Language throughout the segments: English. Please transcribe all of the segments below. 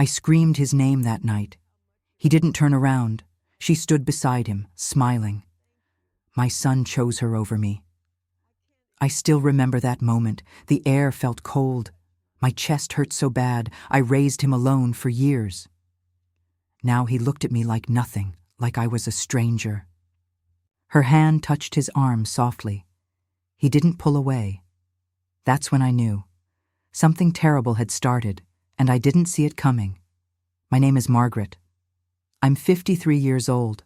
I screamed his name that night. He didn't turn around. She stood beside him, smiling. My son chose her over me. I still remember that moment. The air felt cold. My chest hurt so bad, I raised him alone for years. Now he looked at me like nothing, like I was a stranger. Her hand touched his arm softly. He didn't pull away. That's when I knew. Something terrible had started, and I didn't see it coming. My name is Margaret. I'm 53 years old.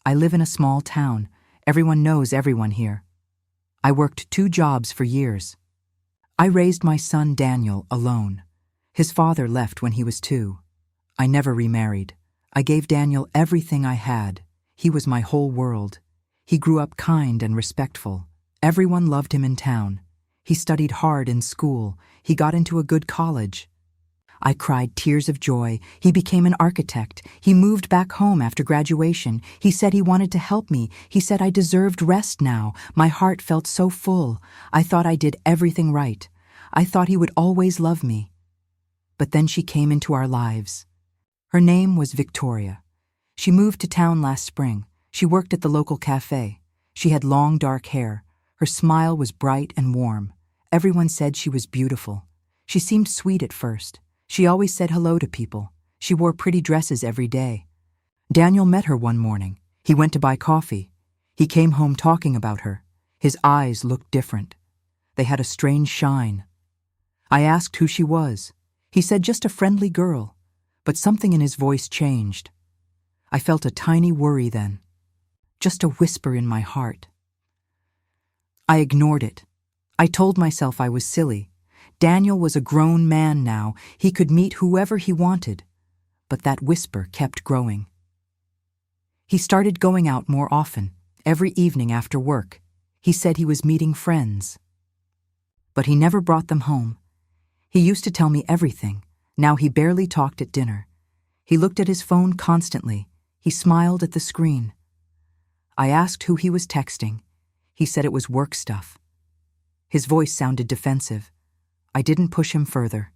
I live in a small town. Everyone knows everyone here. I worked 2 jobs for years. I raised my son Daniel alone. His father left when he was 2. I never remarried. I gave Daniel everything I had. He was my whole world. He grew up kind and respectful. Everyone loved him in town. He studied hard in school. He got into a good college. I cried tears of joy. He became an architect. He moved back home after graduation. He said he wanted to help me. He said I deserved rest now. My heart felt so full. I thought I did everything right. I thought he would always love me. But then she came into our lives. Her name was Victoria. She moved to town last spring. She worked at the local cafe. She had long dark hair. Her smile was bright and warm. Everyone said she was beautiful. She seemed sweet at first. She always said hello to people. She wore pretty dresses every day. Daniel met her one morning. He went to buy coffee. He came home talking about her. His eyes looked different. They had a strange shine. I asked who she was. He said just a friendly girl, but something in his voice changed. I felt a tiny worry then, just a whisper in my heart. I ignored it. I told myself I was silly. Daniel was a grown man now. He could meet whoever he wanted. But that whisper kept growing. He started going out more often, every evening after work. He said he was meeting friends. But he never brought them home. He used to tell me everything. Now he barely talked at dinner. He looked at his phone constantly. He smiled at the screen. I asked who he was texting. He said it was work stuff. His voice sounded defensive. I didn't push him further.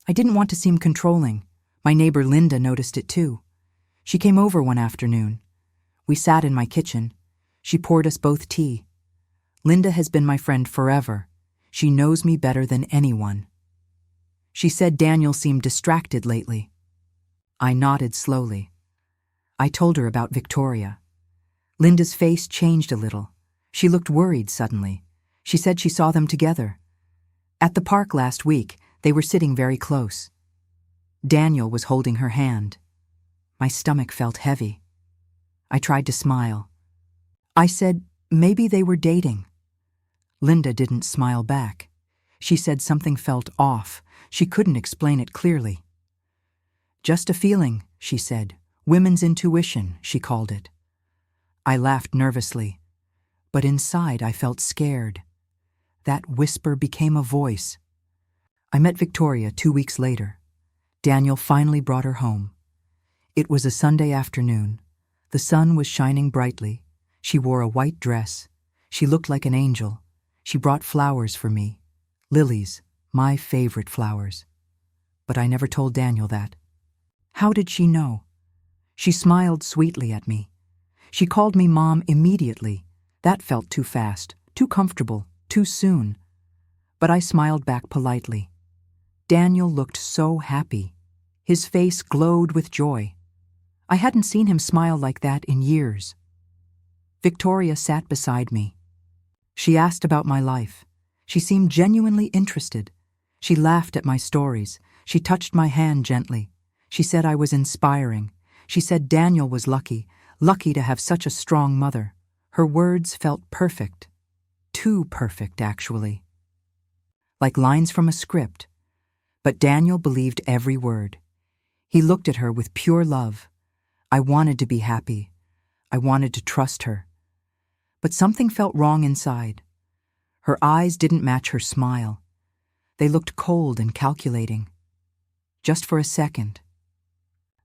I didn't want to seem controlling. My neighbor Linda noticed it too. She came over one afternoon. We sat in my kitchen. She poured us both tea. Linda has been my friend forever. She knows me better than anyone. She said Daniel seemed distracted lately. I nodded slowly. I told her about Victoria. Linda's face changed a little. She looked worried suddenly. She said she saw them together. At the park last week, they were sitting very close. Daniel was holding her hand. My stomach felt heavy. I tried to smile. I said, maybe they were dating. Linda didn't smile back. She said something felt off. She couldn't explain it clearly. Just a feeling, she said. Women's intuition, she called it. I laughed nervously, but inside I felt scared. That whisper became a voice. I met Victoria 2 weeks later. Daniel finally brought her home. It was a Sunday afternoon. The sun was shining brightly. She wore a white dress. She looked like an angel. She brought flowers for me. Lilies, my favorite flowers. But I never told Daniel that. How did she know? She smiled sweetly at me. She called me Mom immediately. That felt too fast, too comfortable, too soon. But I smiled back politely. Daniel looked so happy. His face glowed with joy. I hadn't seen him smile like that in years. Victoria sat beside me. She asked about my life. She seemed genuinely interested. She laughed at my stories. She touched my hand gently. She said I was inspiring. She said Daniel was lucky to have such a strong mother. Her words felt perfect. Too perfect, actually. Like lines from a script. But Daniel believed every word. He looked at her with pure love. I wanted to be happy. I wanted to trust her. But something felt wrong inside. Her eyes didn't match her smile. They looked cold and calculating. Just for a second.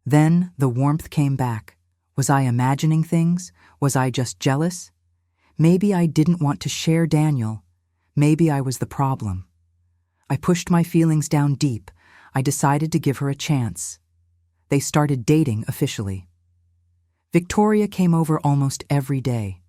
Then the warmth came back. Was I imagining things? Was I just jealous? Maybe I didn't want to share Daniel. Maybe I was the problem. I pushed my feelings down deep. I decided to give her a chance. They started dating officially. Victoria came over almost every day.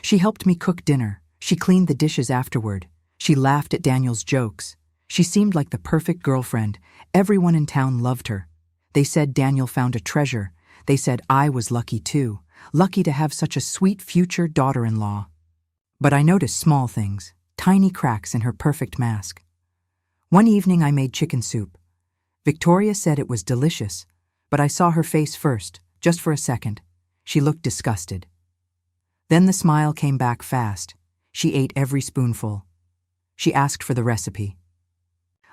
She helped me cook dinner. She cleaned the dishes afterward. She laughed at Daniel's jokes. She seemed like the perfect girlfriend. Everyone in town loved her. They said Daniel found a treasure. They said I was lucky too, lucky to have such a sweet future daughter-in-law. But I noticed small things, tiny cracks in her perfect mask. One evening I made chicken soup. Victoria said it was delicious, but I saw her face first, just for a second. She looked disgusted. Then the smile came back fast. She ate every spoonful. She asked for the recipe.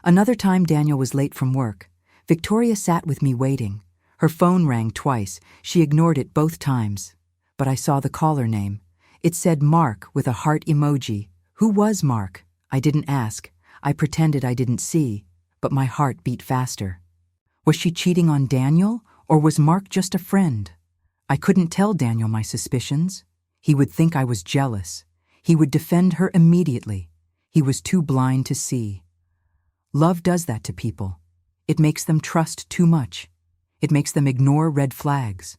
Another time Daniel was late from work. Victoria sat with me waiting. Her phone rang twice. She ignored it both times. But I saw the caller name. It said Mark with a heart emoji. Who was Mark? I didn't ask. I pretended I didn't see, but my heart beat faster. Was she cheating on Daniel, or was Mark just a friend? I couldn't tell Daniel my suspicions. He would think I was jealous. He would defend her immediately. He was too blind to see. Love does that to people. It makes them trust too much. It makes them ignore red flags.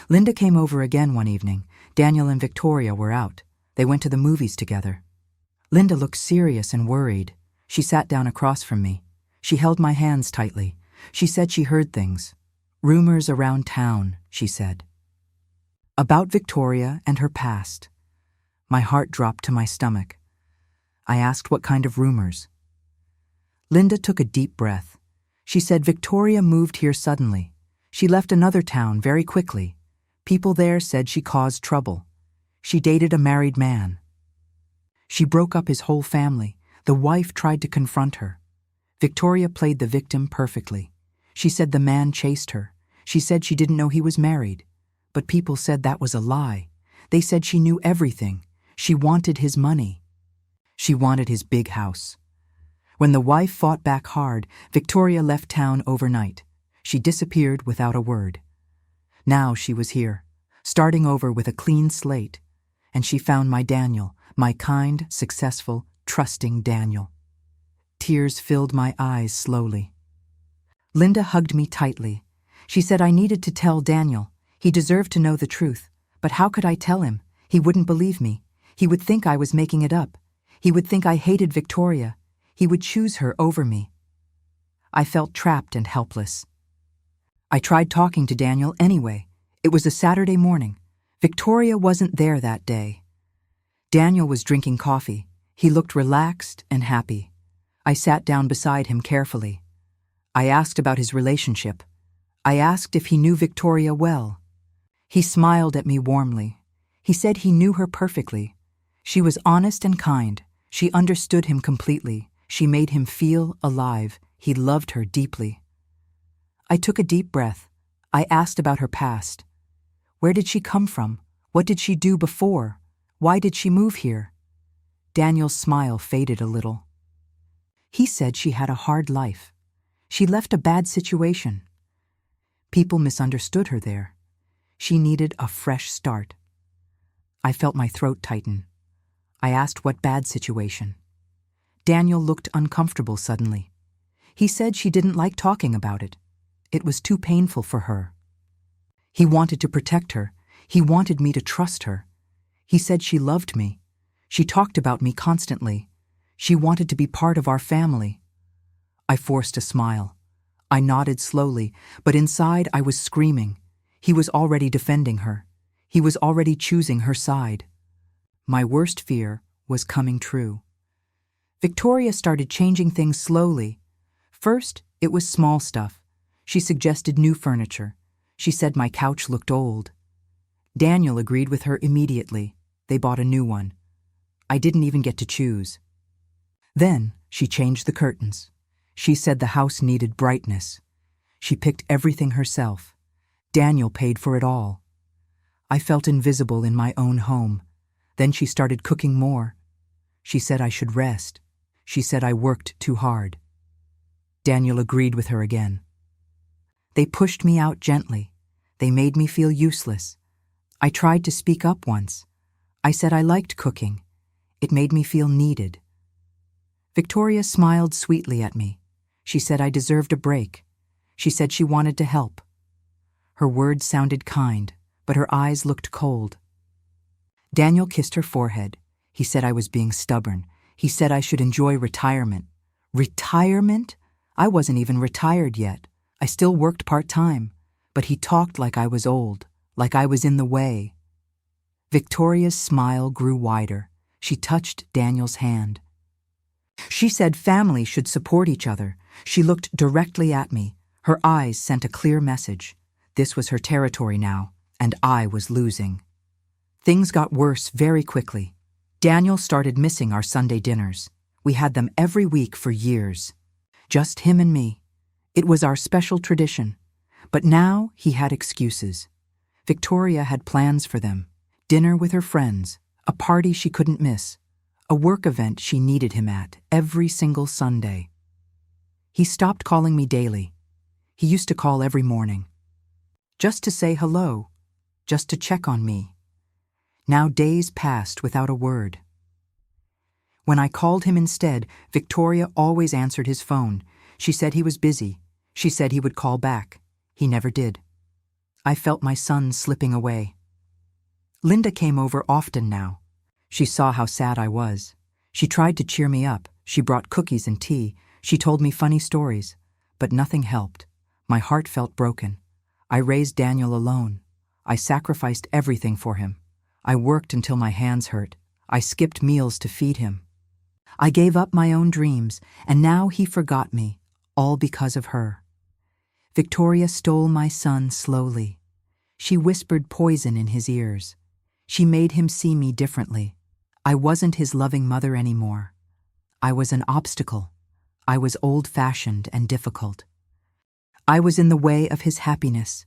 Linda came over again one evening. Daniel and Victoria were out. They went to the movies together. Linda looked serious and worried. She sat down across from me. She held my hands tightly. She said she heard things. Rumors around town, she said. About Victoria and her past. My heart dropped to my stomach. I asked what kind of rumors. Linda took a deep breath. She said Victoria moved here suddenly. She left another town very quickly. People there said she caused trouble. She dated a married man. She broke up his whole family. The wife tried to confront her. Victoria played the victim perfectly. She said the man chased her. She said she didn't know he was married. But people said that was a lie. They said she knew everything. She wanted his money. She wanted his big house. When the wife fought back hard, Victoria left town overnight. She disappeared without a word. Now she was here, starting over with a clean slate. And she found my Daniel, my kind, successful, trusting Daniel. Tears filled my eyes slowly. Linda hugged me tightly. She said I needed to tell Daniel. He deserved to know the truth. But how could I tell him? He wouldn't believe me. He would think I was making it up. He would think I hated Victoria. He would choose her over me. I felt trapped and helpless. I tried talking to Daniel anyway. It was a Saturday morning. Victoria wasn't there that day. Daniel was drinking coffee. He looked relaxed and happy. I sat down beside him carefully. I asked about his relationship. I asked if he knew Victoria well. He smiled at me warmly. He said he knew her perfectly. She was honest and kind. She understood him completely. She made him feel alive. He loved her deeply. I took a deep breath. I asked about her past. Where did she come from? What did she do before? Why did she move here? Daniel's smile faded a little. He said she had a hard life. She left a bad situation. People misunderstood her there. She needed a fresh start. I felt my throat tighten. I asked what bad situation. Daniel looked uncomfortable suddenly. He said she didn't like talking about it. It was too painful for her. He wanted to protect her. He wanted me to trust her. He said she loved me. She talked about me constantly. She wanted to be part of our family. I forced a smile. I nodded slowly, but inside I was screaming. He was already defending her. He was already choosing her side. My worst fear was coming true. Victoria started changing things slowly. First, it was small stuff. She suggested new furniture. She said my couch looked old. Daniel agreed with her immediately. They bought a new one. I didn't even get to choose. Then she changed the curtains. She said the house needed brightness. She picked everything herself. Daniel paid for it all. I felt invisible in my own home. Then she started cooking more. She said I should rest. She said I worked too hard. Daniel agreed with her again. They pushed me out gently. They made me feel useless. I tried to speak up once. I said I liked cooking. It made me feel needed. Victoria smiled sweetly at me. She said I deserved a break. She said she wanted to help. Her words sounded kind, but her eyes looked cold. Daniel kissed her forehead. He said I was being stubborn. He said I should enjoy retirement. Retirement? I wasn't even retired yet. I still worked part-time. But he talked like I was old, like I was in the way. Victoria's smile grew wider. She touched Daniel's hand. She said family should support each other. She looked directly at me. Her eyes sent a clear message. This was her territory now, and I was losing. Things got worse very quickly. Daniel started missing our Sunday dinners. We had them every week for years. Just him and me. It was our special tradition. But now he had excuses. Victoria had plans for them. Dinner with her friends, a party she couldn't miss, a work event she needed him at every single Sunday. He stopped calling me daily. He used to call every morning. Just to say hello, just to check on me. Now days passed without a word. When I called him instead, Victoria always answered his phone. She said he was busy. She said he would call back. He never did. I felt my son slipping away. Linda came over often now. She saw how sad I was. She tried to cheer me up. She brought cookies and tea. She told me funny stories. But nothing helped. My heart felt broken. I raised Daniel alone. I sacrificed everything for him. I worked until my hands hurt. I skipped meals to feed him. I gave up my own dreams, and now he forgot me, all because of her. Victoria stole my son slowly. She whispered poison in his ears. She made him see me differently. I wasn't his loving mother anymore. I was an obstacle. I was old-fashioned and difficult. I was in the way of his happiness.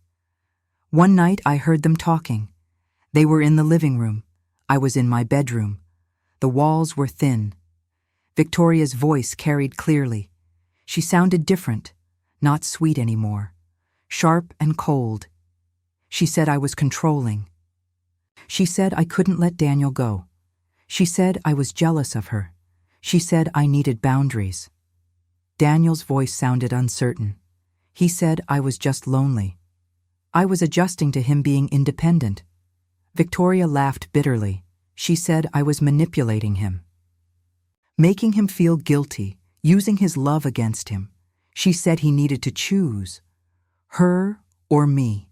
One night I heard them talking. They were in the living room. I was in my bedroom. The walls were thin. Victoria's voice carried clearly. She sounded different, not sweet anymore, sharp and cold. She said I was controlling. She said I couldn't let Daniel go. She said I was jealous of her. She said I needed boundaries. Daniel's voice sounded uncertain. He said I was just lonely. I was adjusting to him being independent. Victoria laughed bitterly. She said I was manipulating him, making him feel guilty, using his love against him. She said he needed to choose, her or me.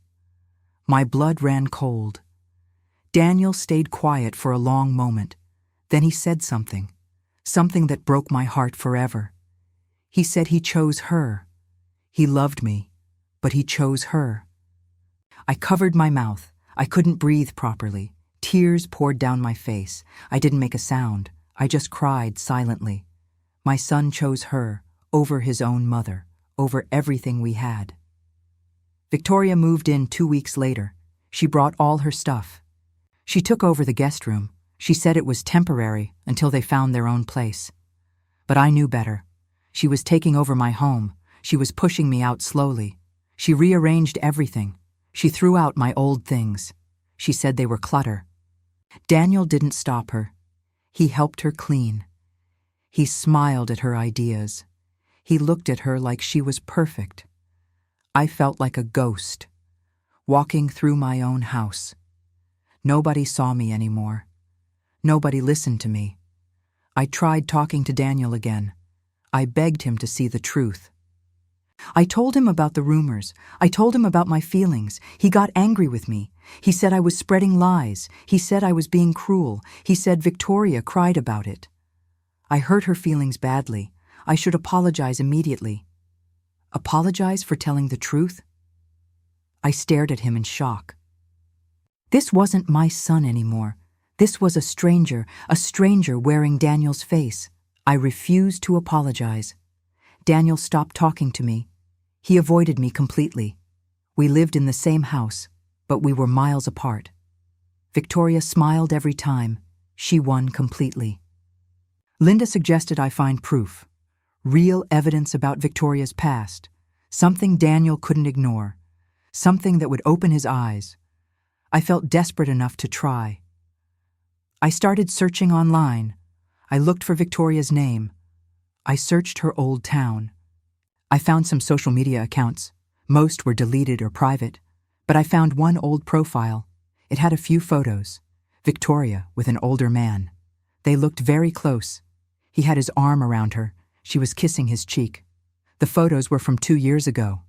My blood ran cold. Daniel stayed quiet for a long moment. Then he said something that broke my heart forever. He said he chose her. He loved me, but he chose her. I covered my mouth. I couldn't breathe properly. Tears poured down my face. I didn't make a sound. I just cried silently. My son chose her over his own mother, over everything we had. Victoria moved in 2 weeks later. She brought all her stuff. She took over the guest room. She said it was temporary until they found their own place. But I knew better. She was taking over my home. She was pushing me out slowly. She rearranged everything. She threw out my old things. She said they were clutter. Daniel didn't stop her. He helped her clean. He smiled at her ideas. He looked at her like she was perfect. I felt like a ghost, walking through my own house. Nobody saw me anymore. Nobody listened to me. I tried talking to Daniel again. I begged him to see the truth. I told him about the rumors. I told him about my feelings. He got angry with me. He said I was spreading lies. He said I was being cruel. He said Victoria cried about it. I hurt her feelings badly. I should apologize immediately. Apologize for telling the truth? I stared at him in shock. This wasn't my son anymore. This was a stranger wearing Daniel's face. I refused to apologize. Daniel stopped talking to me. He avoided me completely. We lived in the same house, but we were miles apart. Victoria smiled every time. She won completely. Linda suggested I find proof, real evidence about Victoria's past, something Daniel couldn't ignore, something that would open his eyes. I felt desperate enough to try. I started searching online. I looked for Victoria's name. I searched her old town. I found some social media accounts. Most were deleted or private, but I found one old profile. It had a few photos. Victoria with an older man. They looked very close. He had his arm around her. She was kissing his cheek. The photos were from 2 years ago.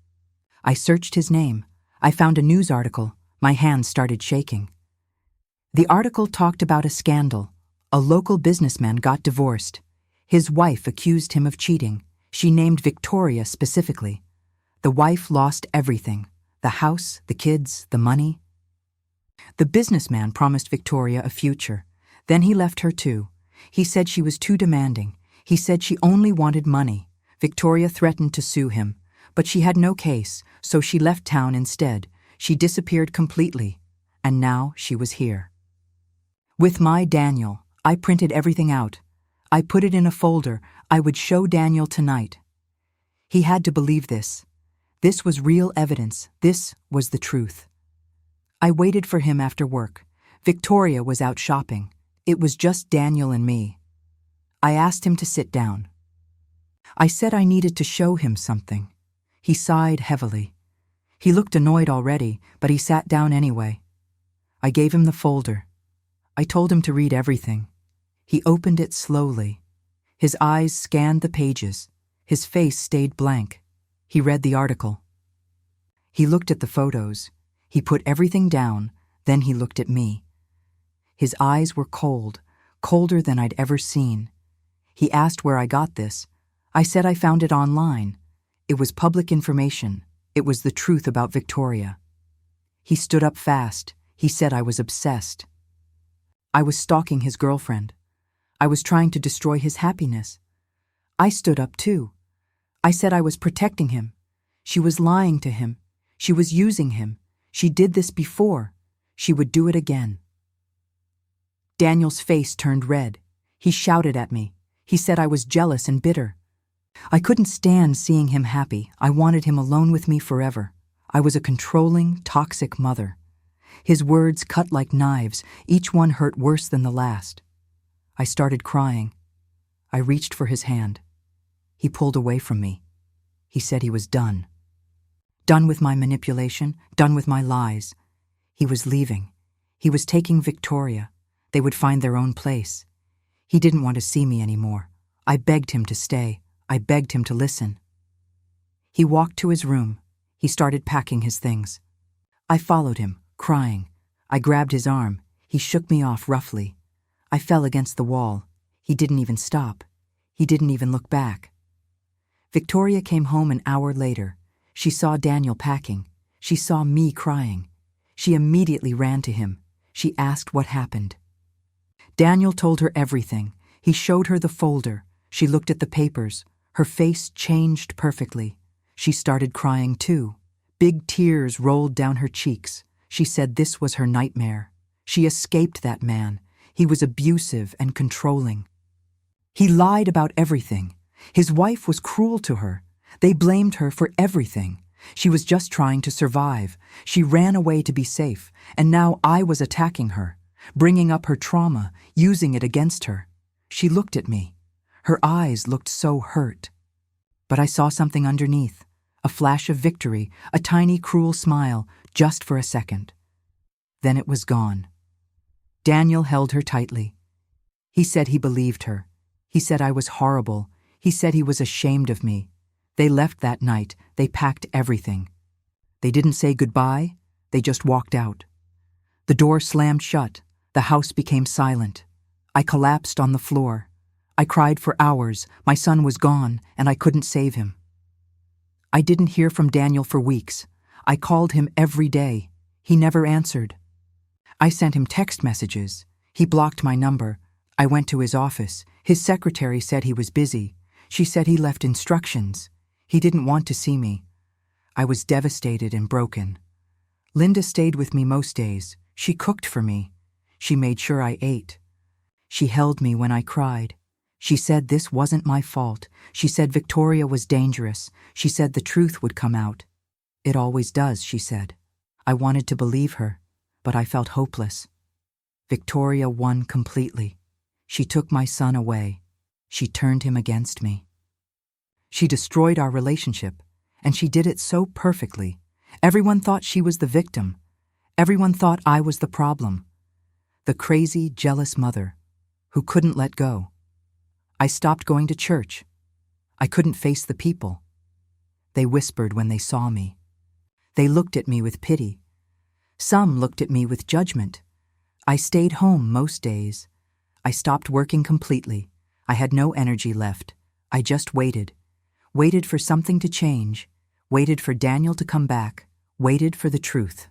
I searched his name. I found a news article. My hands started shaking. The article talked about a scandal. A local businessman got divorced. His wife accused him of cheating. She named Victoria specifically. The wife lost everything: the house, the kids, the money. The businessman promised Victoria a future. Then he left her too. He said she was too demanding. He said she only wanted money. Victoria threatened to sue him, but she had no case, so she left town instead. She disappeared completely, and now she was here. With my Daniel, I printed everything out. I put it in a folder. I would show Daniel tonight. He had to believe this. This was real evidence. This was the truth. I waited for him after work. Victoria was out shopping. It was just Daniel and me. I asked him to sit down. I said I needed to show him something. He sighed heavily. He looked annoyed already, but he sat down anyway. I gave him the folder. I told him to read everything. He opened it slowly. His eyes scanned the pages. His face stayed blank. He read the article. He looked at the photos. He put everything down, then he looked at me. His eyes were cold, colder than I'd ever seen. He asked where I got this. I said I found it online. It was public information. It was the truth about Victoria. He stood up fast. He said I was obsessed. I was stalking his girlfriend. I was trying to destroy his happiness. I stood up too. I said I was protecting him. She was lying to him. She was using him. She did this before. She would do it again. Daniel's face turned red. He shouted at me. He said I was jealous and bitter. I couldn't stand seeing him happy. I wanted him alone with me forever. I was a controlling, toxic mother. His words cut like knives. Each one hurt worse than the last. I started crying. I reached for his hand. He pulled away from me. He said he was done. Done with my manipulation, done with my lies. He was leaving. He was taking Victoria. They would find their own place. He didn't want to see me anymore. I begged him to stay. I begged him to listen. He walked to his room. He started packing his things. I followed him, crying. I grabbed his arm. He shook me off roughly. I fell against the wall. He didn't even stop. He didn't even look back. Victoria came home an hour later. She saw Daniel packing. She saw me crying. She immediately ran to him. She asked what happened. Daniel told her everything. He showed her the folder. She looked at the papers. Her face changed perfectly. She started crying too. Big tears rolled down her cheeks. She said this was her nightmare. She escaped that man. He was abusive and controlling. He lied about everything. His wife was cruel to her. They blamed her for everything. She was just trying to survive. She ran away to be safe, and now I was attacking her, bringing up her trauma, using it against her. She looked at me. Her eyes looked so hurt. But I saw something underneath, a flash of victory, a tiny cruel smile, just for a second. Then it was gone. Daniel held her tightly. He said he believed her. He said I was horrible. He said he was ashamed of me. They left that night. They packed everything. They didn't say goodbye. They just walked out. The door slammed shut. The house became silent. I collapsed on the floor. I cried for hours. My son was gone, and I couldn't save him. I didn't hear from Daniel for weeks. I called him every day. He never answered. I sent him text messages. He blocked my number. I went to his office. His secretary said he was busy. She said he left instructions. He didn't want to see me. I was devastated and broken. Linda stayed with me most days. She cooked for me. She made sure I ate. She held me when I cried. She said this wasn't my fault. She said Victoria was dangerous. She said the truth would come out. It always does, she said. I wanted to believe her, but I felt hopeless. Victoria won completely. She took my son away. She turned him against me. She destroyed our relationship, and she did it so perfectly. Everyone thought she was the victim. Everyone thought I was the problem. The crazy, jealous mother who couldn't let go. I stopped going to church. I couldn't face the people. They whispered when they saw me. They looked at me with pity. Some looked at me with judgment. I stayed home most days. I stopped working completely. I had no energy left. I just waited. Waited for something to change. Waited for Daniel to come back. Waited for the truth.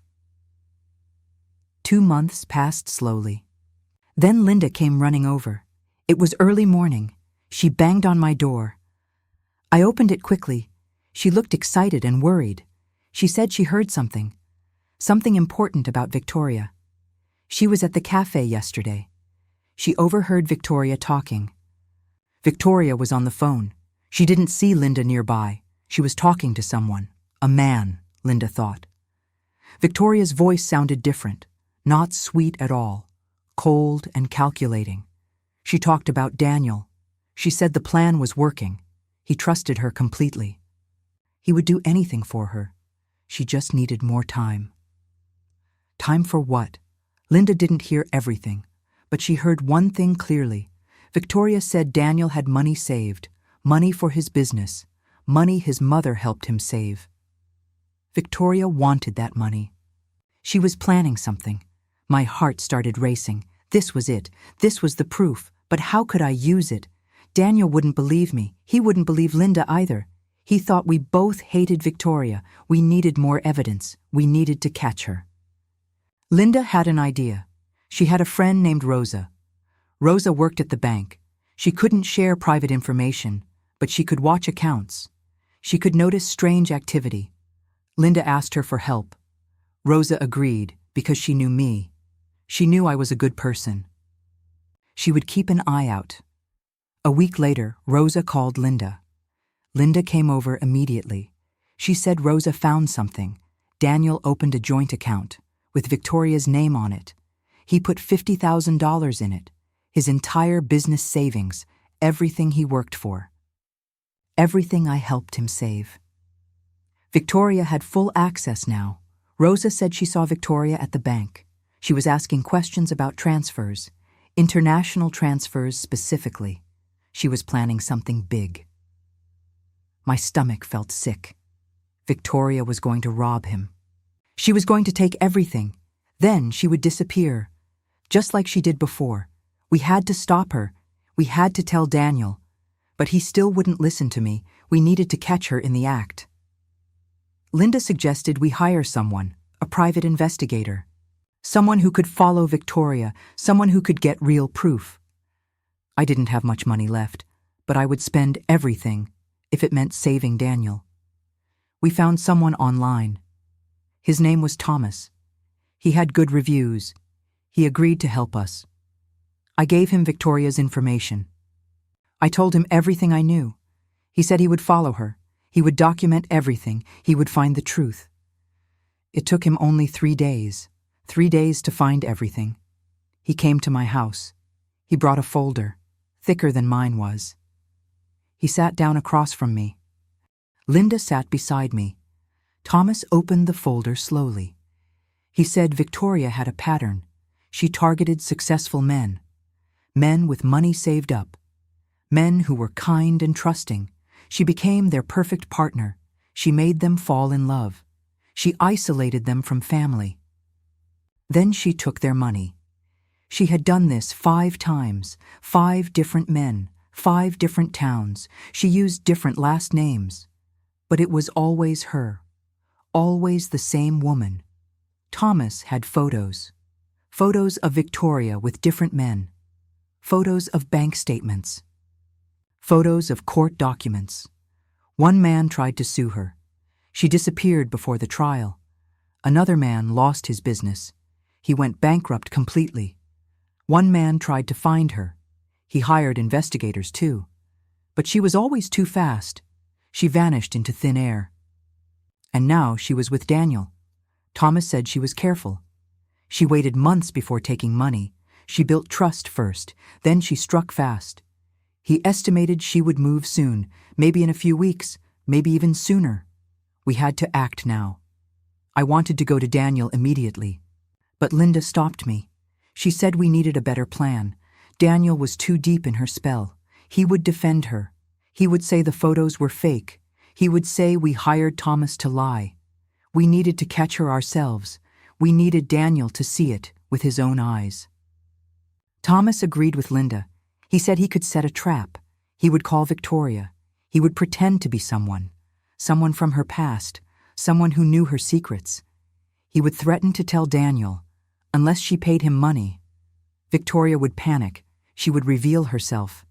2 months passed slowly. Then Linda came running over. It was early morning. She banged on my door. I opened it quickly. She looked excited and worried. She said she heard something. Something important about Victoria. She was at the cafe yesterday. She overheard Victoria talking. Victoria was on the phone. She didn't see Linda nearby. She was talking to someone. A man, Linda thought. Victoria's voice sounded different, not sweet at all, cold and calculating. She talked about Daniel. She said the plan was working. He trusted her completely. He would do anything for her. She just needed more time. Time for what? Linda didn't hear everything, but she heard one thing clearly. Victoria said Daniel had money saved, money for his business, money his mother helped him save. Victoria wanted that money. She was planning something. My heart started racing. This was it. This was the proof. But how could I use it? Daniel wouldn't believe me. He wouldn't believe Linda either. He thought we both hated Victoria. We needed more evidence. We needed to catch her. Linda had an idea. She had a friend named Rosa. Rosa worked at the bank. She couldn't share private information, but she could watch accounts. She could notice strange activity. Linda asked her for help. Rosa agreed because she knew me. She knew I was a good person. She would keep an eye out. A week later, Rosa called Linda. Linda came over immediately. She said Rosa found something. Daniel opened a joint account with Victoria's name on it. He put $50,000 in it, his entire business savings, everything he worked for. Everything I helped him save. Victoria had full access now. Rosa said she saw Victoria at the bank. She was asking questions about transfers, international transfers specifically. She was planning something big. My stomach felt sick. Victoria was going to rob him. She was going to take everything. Then she would disappear, just like she did before. We had to stop her. We had to tell Daniel. But he still wouldn't listen to me. We needed to catch her in the act. Linda suggested we hire someone, a private investigator. Someone who could follow Victoria, someone who could get real proof. I didn't have much money left, but I would spend everything if it meant saving Daniel. We found someone online. His name was Thomas. He had good reviews. He agreed to help us. I gave him Victoria's information. I told him everything I knew. He said he would follow her. He would document everything. He would find the truth. It took him only 3 days. 3 days to find everything. He came to my house. He brought a folder, thicker than mine was. He sat down across from me. Linda sat beside me. Thomas opened the folder slowly. He said Victoria had a pattern. She targeted successful men. Men with money saved up. Men who were kind and trusting. She became their perfect partner. She made them fall in love. She isolated them from family. Then she took their money. She had done this 5 times, 5 different men, 5 different towns. She used different last names. But it was always her. Always the same woman. Thomas had photos. Photos of Victoria with different men. Photos of bank statements. Photos of court documents. One man tried to sue her. She disappeared before the trial. Another man lost his business. He went bankrupt completely. One man tried to find her. He hired investigators too. But she was always too fast. She vanished into thin air. And now she was with Daniel. Thomas said she was careful. She waited months before taking money. She built trust first, then she struck fast. He estimated she would move soon, maybe in a few weeks, maybe even sooner. We had to act now. I wanted to go to Daniel immediately. But Linda stopped me. She said we needed a better plan. Daniel was too deep in her spell. He would defend her. He would say the photos were fake. He would say we hired Thomas to lie. We needed to catch her ourselves. We needed Daniel to see it with his own eyes. Thomas agreed with Linda. He said he could set a trap. He would call Victoria. He would pretend to be someone from her past, someone who knew her secrets. He would threaten to tell Daniel, unless she paid him money. Victoria would panic. She would reveal herself.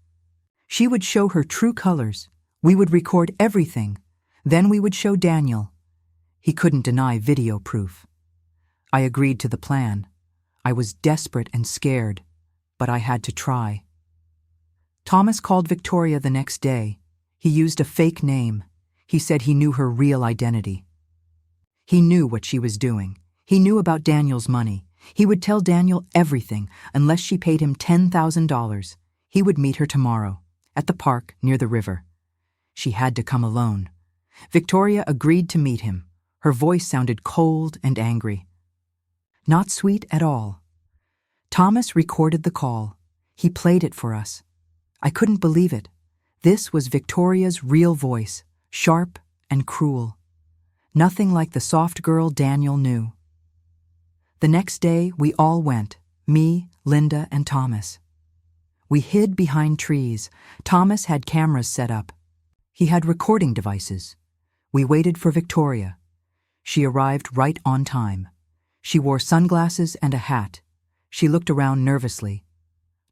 She would show her true colors. We would record everything. Then we would show Daniel. He couldn't deny video proof. I agreed to the plan. I was desperate and scared, but I had to try. Thomas called Victoria the next day. He used a fake name. He said he knew her real identity. He knew what she was doing. He knew about Daniel's money. He would tell Daniel everything unless she paid him $10,000. He would meet her tomorrow, at the park near the river. She had to come alone. Victoria agreed to meet him. Her voice sounded cold and angry. Not sweet at all. Thomas recorded the call. He played it for us. I couldn't believe it. This was Victoria's real voice, sharp and cruel. Nothing like the soft girl Daniel knew. The next day, we all went, me, Linda, and Thomas. We hid behind trees. Thomas had cameras set up. He had recording devices. We waited for Victoria. She arrived right on time. She wore sunglasses and a hat. She looked around nervously.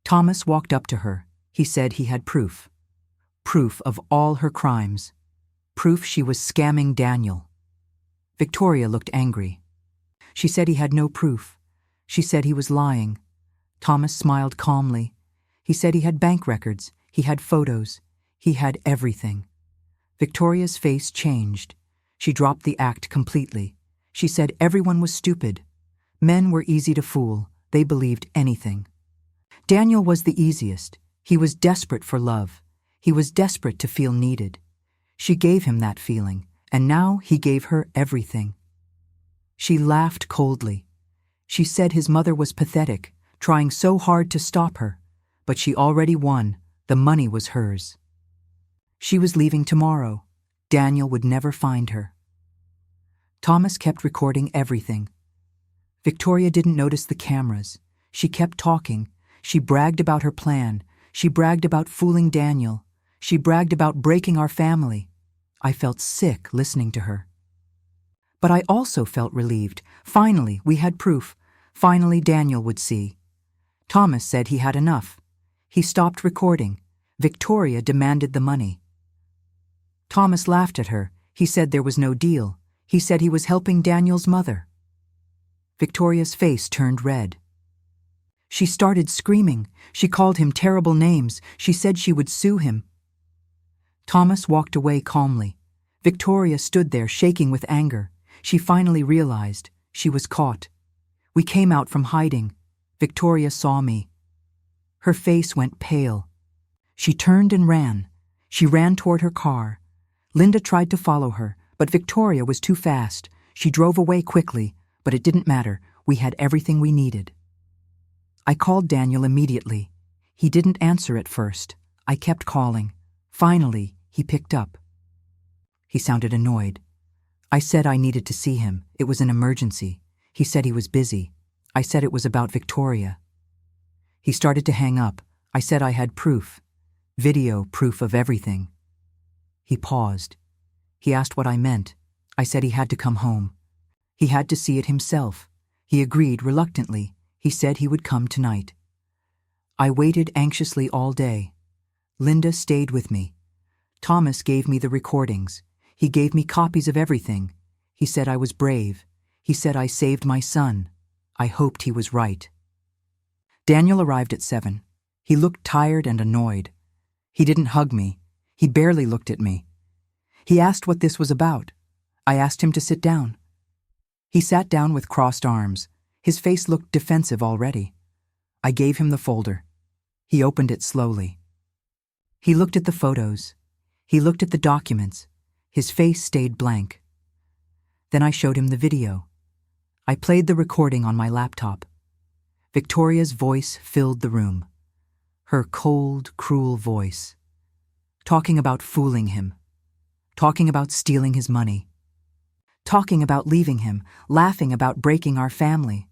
Thomas walked up to her. He said he had proof. Proof of all her crimes. Proof she was scamming Daniel. Victoria looked angry. She said he had no proof. She said he was lying. Thomas smiled calmly. He said he had bank records. He had photos. He had everything. Victoria's face changed. She dropped the act completely. She said everyone was stupid. Men were easy to fool. They believed anything. Daniel was the easiest. He was desperate for love. He was desperate to feel needed. She gave him that feeling, and now he gave her everything. She laughed coldly. She said his mother was pathetic, trying so hard to stop her, but she already won. The money was hers. She was leaving tomorrow. Daniel would never find her. Thomas kept recording everything. Victoria didn't notice the cameras. She kept talking. She bragged about her plan. She bragged about fooling Daniel. She bragged about breaking our family. I felt sick listening to her. But I also felt relieved. Finally, we had proof. Finally, Daniel would see. Thomas said he had enough. He stopped recording. Victoria demanded the money. Thomas laughed at her. He said there was no deal. He said he was helping Daniel's mother. Victoria's face turned red. She started screaming. She called him terrible names. She said she would sue him. Thomas walked away calmly. Victoria stood there shaking with anger. She finally realized she was caught. We came out from hiding. Victoria saw me. Her face went pale. She turned and ran. She ran toward her car. Linda tried to follow her, but Victoria was too fast. She drove away quickly, but it didn't matter. We had everything we needed. I called Daniel immediately. He didn't answer at first. I kept calling. Finally, he picked up. He sounded annoyed. I said I needed to see him. It was an emergency. He said he was busy. I said it was about Victoria. He started to hang up. I said I had proof. Video proof of everything. He paused. He asked what I meant. I said he had to come home. He had to see it himself. He agreed reluctantly. He said he would come tonight. I waited anxiously all day. Linda stayed with me. Thomas gave me the recordings. He gave me copies of everything. He said I was brave. He said I saved my son. I hoped he was right. Daniel arrived at 7. He looked tired and annoyed. He didn't hug me. He barely looked at me. He asked what this was about. I asked him to sit down. He sat down with crossed arms. His face looked defensive already. I gave him the folder. He opened it slowly. He looked at the photos. He looked at the documents. His face stayed blank. Then I showed him the video. I played the recording on my laptop. Victoria's voice filled the room. Her cold, cruel voice. Talking about fooling him. Talking about stealing his money. Talking about leaving him, laughing about breaking our family.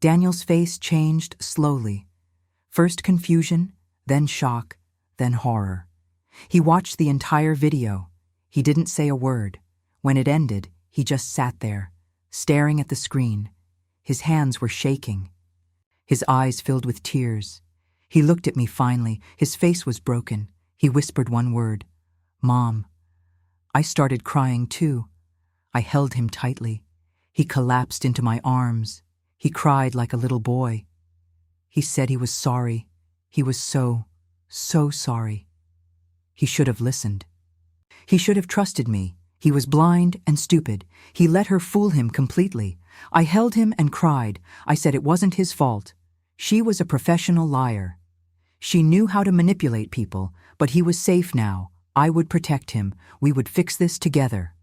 Daniel's face changed slowly. First confusion, then shock, then horror. He watched the entire video. He didn't say a word. When it ended, he just sat there, staring at the screen. His hands were shaking. His eyes filled with tears. He looked at me finally. His face was broken. He whispered one word, "Mom." I started crying too. I held him tightly. He collapsed into my arms. He cried like a little boy. He said he was sorry. He was so sorry. He should have listened. He should have trusted me. He was blind and stupid. He let her fool him completely. I held him and cried. I said it wasn't his fault. She was a professional liar. She knew how to manipulate people, but he was safe now. I would protect him. We would fix this together.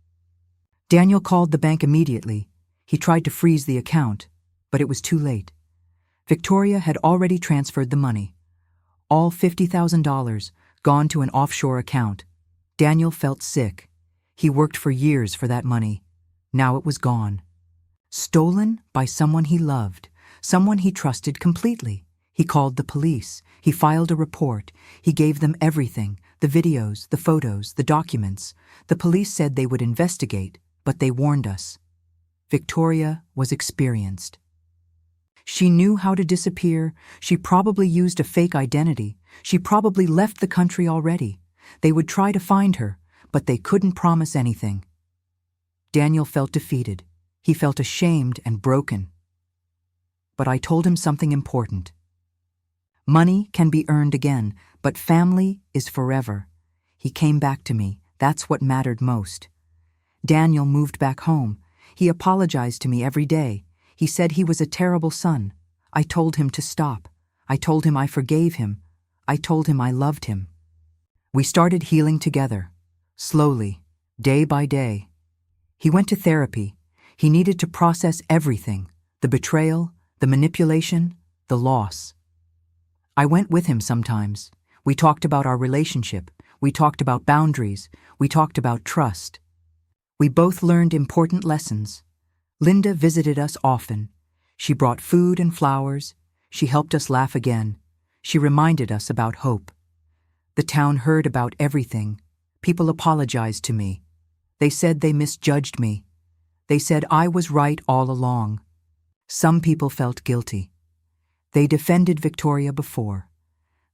Daniel called the bank immediately. He tried to freeze the account, but it was too late. Victoria had already transferred the money. All $50,000 gone to an offshore account. Daniel felt sick. He worked for years for that money. Now it was gone. Stolen by someone he loved, someone he trusted completely. He called the police. He filed a report. He gave them everything, the videos, the photos, the documents. The police said they would investigate, but they warned us. Victoria was experienced. She knew how to disappear. She probably used a fake identity. She probably left the country already. They would try to find her, but they couldn't promise anything. Daniel felt defeated. He felt ashamed and broken. But I told him something important. Money can be earned again, but family is forever. He came back to me. That's what mattered most. Daniel moved back home. He apologized to me every day. He said he was a terrible son. I told him to stop. I told him I forgave him. I told him I loved him. We started healing together, slowly, day by day. He went to therapy. He needed to process everything, the betrayal, the manipulation, the loss. I went with him sometimes. We talked about our relationship. We talked about boundaries. We talked about trust. We both learned important lessons. Linda visited us often. She brought food and flowers. She helped us laugh again. She reminded us about hope. The town heard about everything. People apologized to me. They said they misjudged me. They said I was right all along. Some people felt guilty. They defended Victoria before.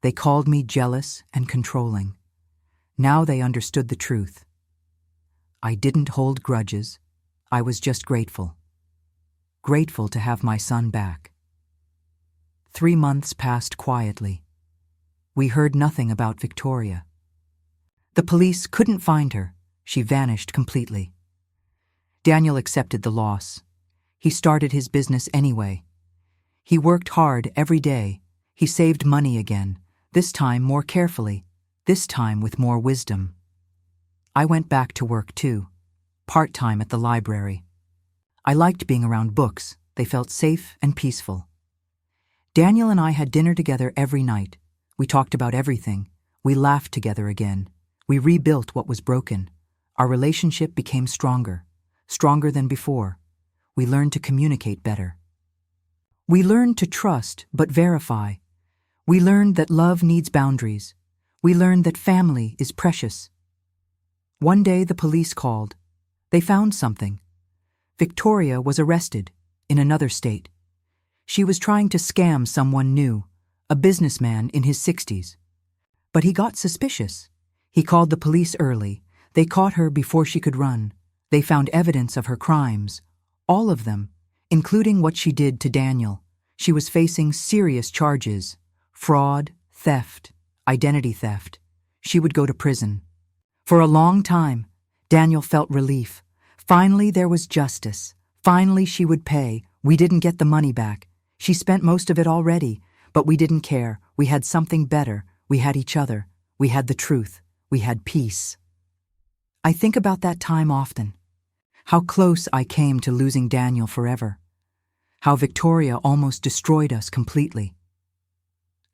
They called me jealous and controlling. Now they understood the truth. I didn't hold grudges. I was just grateful. Grateful to have my son back. 3 months passed quietly. We heard nothing about Victoria. The police couldn't find her. She vanished completely. Daniel accepted the loss. He started his business anyway. He worked hard every day. He saved money again, this time more carefully, this time with more wisdom. I went back to work too, part-time at the library. I liked being around books. They felt safe and peaceful. Daniel and I had dinner together every night. We talked about everything. We laughed together again. We rebuilt what was broken. Our relationship became stronger, stronger than before. We learned to communicate better. We learned to trust but verify. We learned that love needs boundaries. We learned that family is precious. One day the police called. They found something. Victoria was arrested in another state. She was trying to scam someone new, a businessman in his 60s. But he got suspicious. He called the police early. They caught her before she could run. They found evidence of her crimes, all of them, including what she did to Daniel. She was facing serious charges: fraud, theft, identity theft. She would go to prison. For a long time, Daniel felt relief. Finally, there was justice. Finally, she would pay. We didn't get the money back. She spent most of it already, but we didn't care. We had something better. We had each other. We had the truth. We had peace. I think about that time often. How close I came to losing Daniel forever. How Victoria almost destroyed us completely.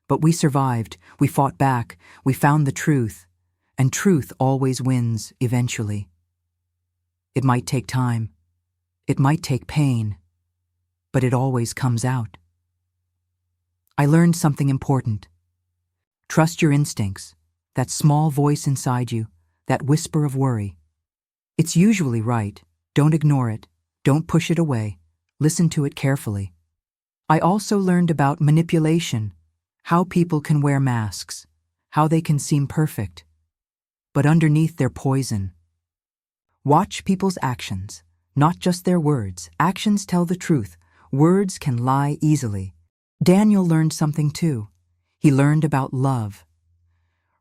But we survived, we fought back, we found the truth, and truth always wins eventually. It might take time, it might take pain, but it always comes out. I learned something important. Trust your instincts, that small voice inside you, that whisper of worry. It's usually right. Don't ignore it. Don't push it away. Listen to it carefully. I also learned about manipulation, how people can wear masks, how they can seem perfect, but underneath they're poison. Watch people's actions, not just their words. Actions tell the truth. Words can lie easily. Daniel learned something too. He learned about love.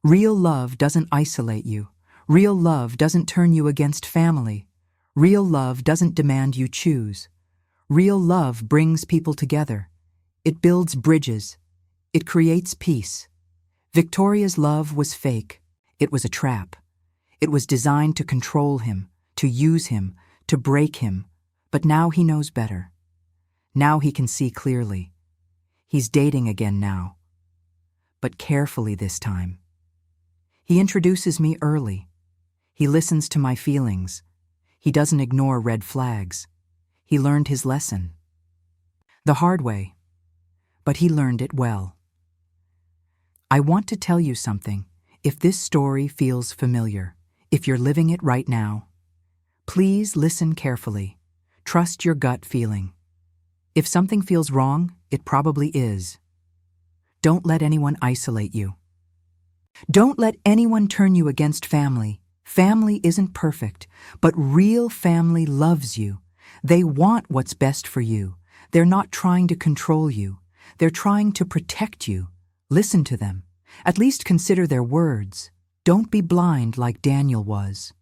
Real love doesn't isolate you. Real love doesn't turn you against family. Real love doesn't demand you choose. Real love brings people together. It builds bridges. It creates peace. Victoria's love was fake. It was a trap. It was designed to control him, to use him, to break him. But now he knows better. Now he can see clearly. He's dating again now. But carefully this time. He introduces me early. He listens to my feelings. He doesn't ignore red flags. He learned his lesson. The hard way. But he learned it well. I want to tell you something. If this story feels familiar, if you're living it right now, please listen carefully. Trust your gut feeling. If something feels wrong, it probably is. Don't let anyone isolate you. Don't let anyone turn you against family. Family isn't perfect, but real family loves you. They want what's best for you. They're not trying to control you. They're trying to protect you. Listen to them. At least consider their words. Don't be blind like Daniel was.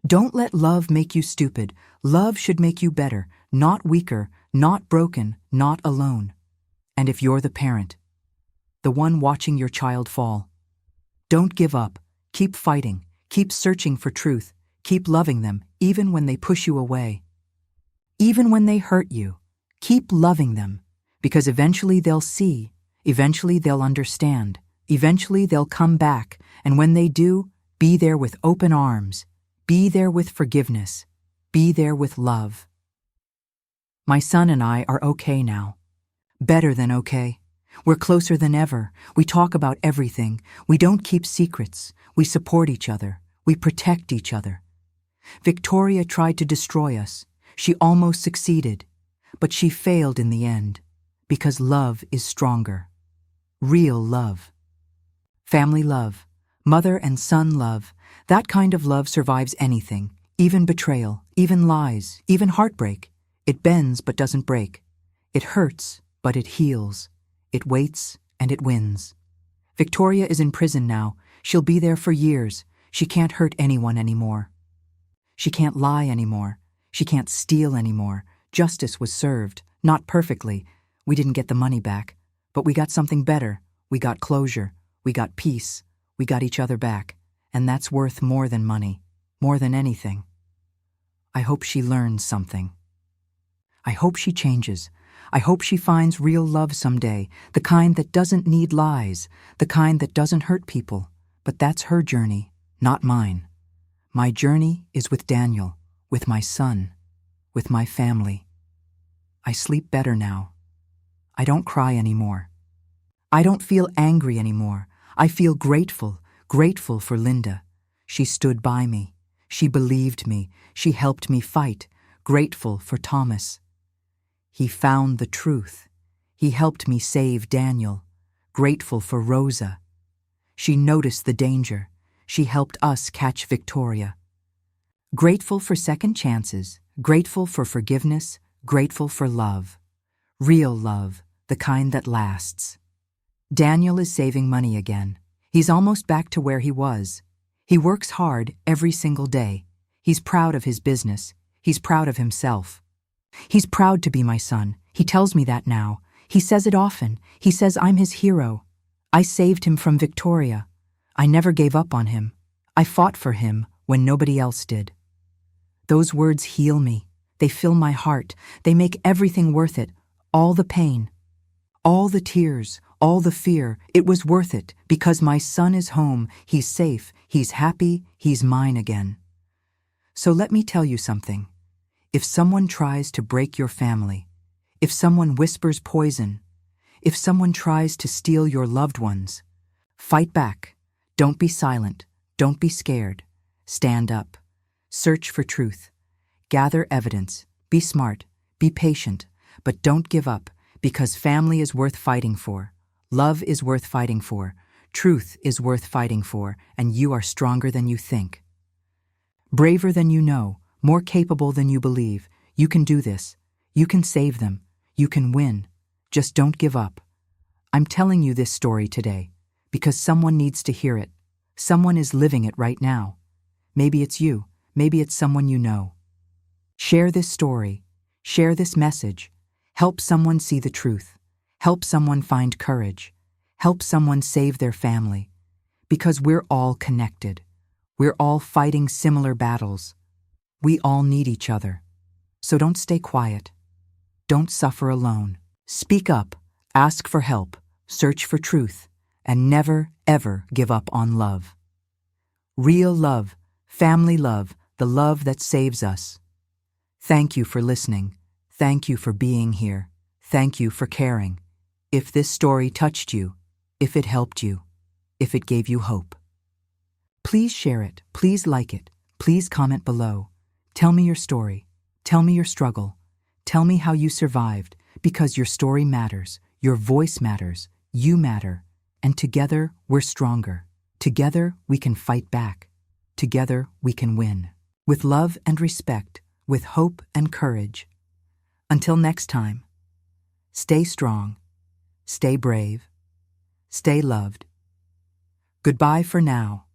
Don't let love make you stupid. Love should make you better, not weaker, not broken, not alone. And if you're the parent, the one watching your child fall, don't give up. Keep fighting. Keep searching for truth. Keep loving them, even when they push you away. Even when they hurt you, keep loving them, because eventually they'll see, eventually they'll understand, eventually they'll come back, and when they do, be there with open arms, be there with forgiveness, be there with love. My son and I are okay now. Better than okay. We're closer than ever. We talk about everything. We don't keep secrets. We support each other. We protect each other. Victoria tried to destroy us. She almost succeeded, but she failed in the end, because love is stronger. Real love. Family love. Mother and son love. That kind of love survives anything, even betrayal, even lies, even heartbreak. It bends but doesn't break. It hurts, but it heals. It waits, and it wins. Victoria is in prison now. She'll be there for years. She can't hurt anyone anymore. She can't lie anymore. She can't steal anymore. Justice was served. Not perfectly. We didn't get the money back. But we got something better. We got closure. We got peace. We got each other back. And that's worth more than money. More than anything. I hope she learns something. I hope she changes. I hope she finds real love someday, the kind that doesn't need lies, the kind that doesn't hurt people. But that's her journey, not mine. My journey is with Daniel, with my son, with my family. I sleep better now. I don't cry anymore. I don't feel angry anymore. I feel grateful, grateful for Linda. She stood by me. She believed me. She helped me fight. Grateful for Thomas. He found the truth. He helped me save Daniel. Grateful for Rosa. She noticed the danger. She helped us catch Victoria. Grateful for second chances. Grateful for forgiveness. Grateful for love. Real love, the kind that lasts. Daniel is saving money again. He's almost back to where he was. He works hard every single day. He's proud of his business. He's proud of himself. He's proud to be my son. He tells me that now. He says it often. He says I'm his hero. I saved him from Victoria. I never gave up on him. I fought for him when nobody else did. Those words heal me. They fill my heart. They make everything worth it. All the pain, all the tears, all the fear. It was worth it because my son is home. He's safe. He's happy. He's mine again. So let me tell you something. If someone tries to break your family, if someone whispers poison, if someone tries to steal your loved ones, fight back. Don't be silent. Don't be scared. Stand up. Search for truth. Gather evidence. Be smart. Be patient. But don't give up, because family is worth fighting for. Love is worth fighting for. Truth is worth fighting for, and you are stronger than you think. Braver than you know, more capable than you believe. You can do this. You can save them. You can win. Just don't give up. I'm telling you this story today because someone needs to hear it. Someone is living it right now. Maybe it's you. Maybe it's someone you know. Share this story. Share this message. Help someone see the truth. Help someone find courage. Help someone save their family. Because we're all connected. We're all fighting similar battles. We all need each other. So don't stay quiet. Don't suffer alone. Speak up. Ask for help. Search for truth. And never, ever give up on love. Real love, family love, the love that saves us. Thank you for listening. Thank you for being here. Thank you for caring. If this story touched you, if it helped you, if it gave you hope, please share it. Please like it. Please comment below. Tell me your story. Tell me your struggle. Tell me how you survived, because your story matters. Your voice matters. You matter. And together, we're stronger. Together, we can fight back. Together, we can win. With love and respect, with hope and courage. Until next time, stay strong, stay brave, stay loved. Goodbye for now.